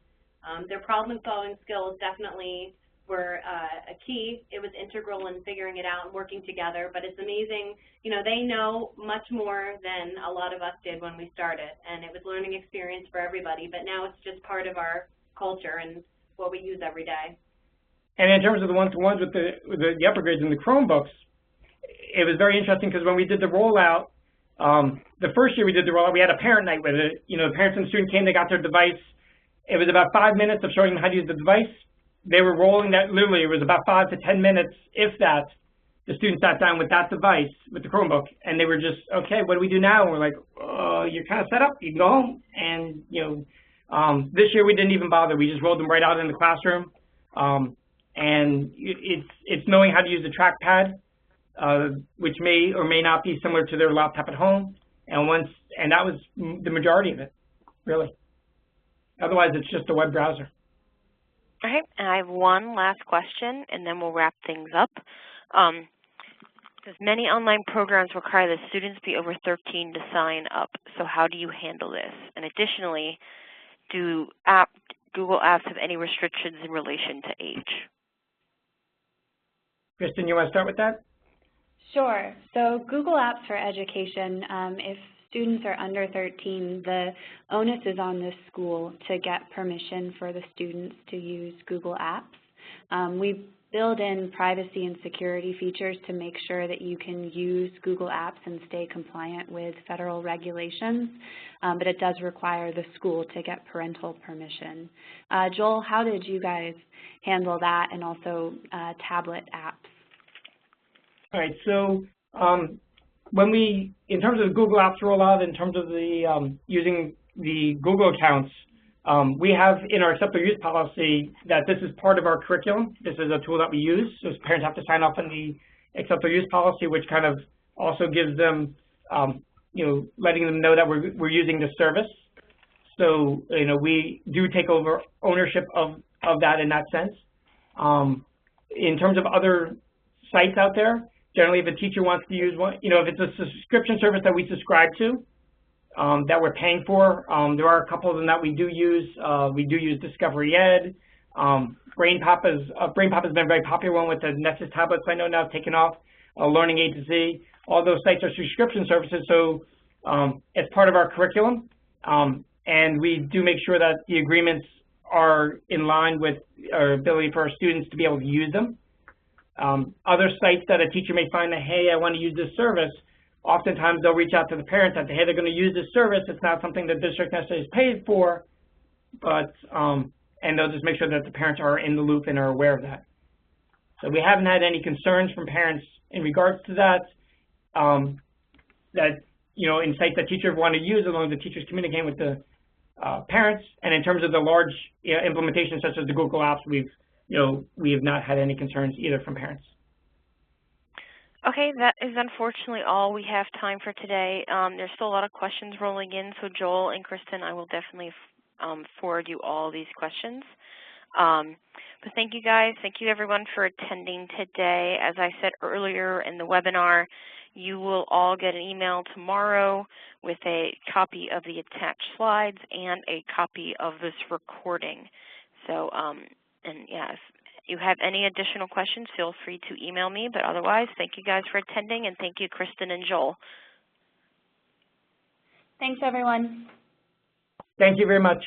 their problem-solving skills definitely were a key. It was integral in figuring it out and working together. But it's amazing. They know much more than a lot of us did when we started. And it was a learning experience for everybody. But now it's just part of our culture and what we use every day. And in terms of the one-to-ones with the upper grades and the Chromebooks, it was very interesting because when we did the rollout, the first year we did the rollout, we had a parent night with it. The parents and the student came, they got their device. It was about 5 minutes of showing them how to use the device. They were rolling that, literally, it was about 5 to 10 minutes, if that. The students sat down with that device, with the Chromebook, and they were just, okay, what do we do now? And we're like, you're kind of set up, you can go home. And, this year we didn't even bother. We just rolled them right out in the classroom. And it's knowing how to use the trackpad, which may or may not be similar to their laptop at home. And that was the majority of it, really. Otherwise, it's just a web browser. All right, and I have one last question, and then we'll wrap things up. Because many online programs require the students be over 13 to sign up. So how do you handle this? And additionally, do Google Apps have any restrictions in relation to age? Kristen, you want to start with that? Sure. So Google Apps for Education, if students are under 13, the onus is on the school to get permission for the students to use Google Apps. We build in privacy and security features to make sure that you can use Google Apps and stay compliant with federal regulations, but it does require the school to get parental permission. Joel, how did you guys handle that, and also tablet apps? All right, so in terms of the Google Apps rollout, in terms of the using the Google accounts, we have in our acceptable use policy that this is part of our curriculum. This is a tool that we use, so parents have to sign off on the acceptable use policy, which kind of also gives them, letting them know that we're using the service. So, we do take over ownership of that in that sense. In terms of other sites out there, generally if a teacher wants to use one, if it's a subscription service that we subscribe to, that we're paying for, there are a couple of them that we do use. We do use Discovery Ed. BrainPop has been a very popular one with the Nexus tablets. I know now taken off. Learning A to Z. All those sites are subscription services, so it's part of our curriculum. And we do make sure that the agreements are in line with our ability for our students to be able to use them. Other sites that a teacher may find that, hey, I want to use this service, oftentimes they'll reach out to the parents and say, hey, they're going to use this service. It's not something the district necessarily is paid for, but and they'll just make sure that the parents are in the loop and are aware of that. So we haven't had any concerns from parents in regards to that. In sites that teachers want to use, as long as the teacher's communicating with the parents. And in terms of the large implementations such as the Google Apps, we have not had any concerns either from parents. Okay, that is unfortunately all we have time for today. There's still a lot of questions rolling in, so Joel and Kristen, I will definitely forward you all these questions. But thank you guys. Thank you everyone for attending today. As I said earlier in the webinar, you will all get an email tomorrow with a copy of the attached slides and a copy of this recording. So, and yeah, if you have any additional questions, feel free to email me. But otherwise, thank you guys for attending, and thank you, Kristen and Joel. Thanks, everyone. Thank you very much.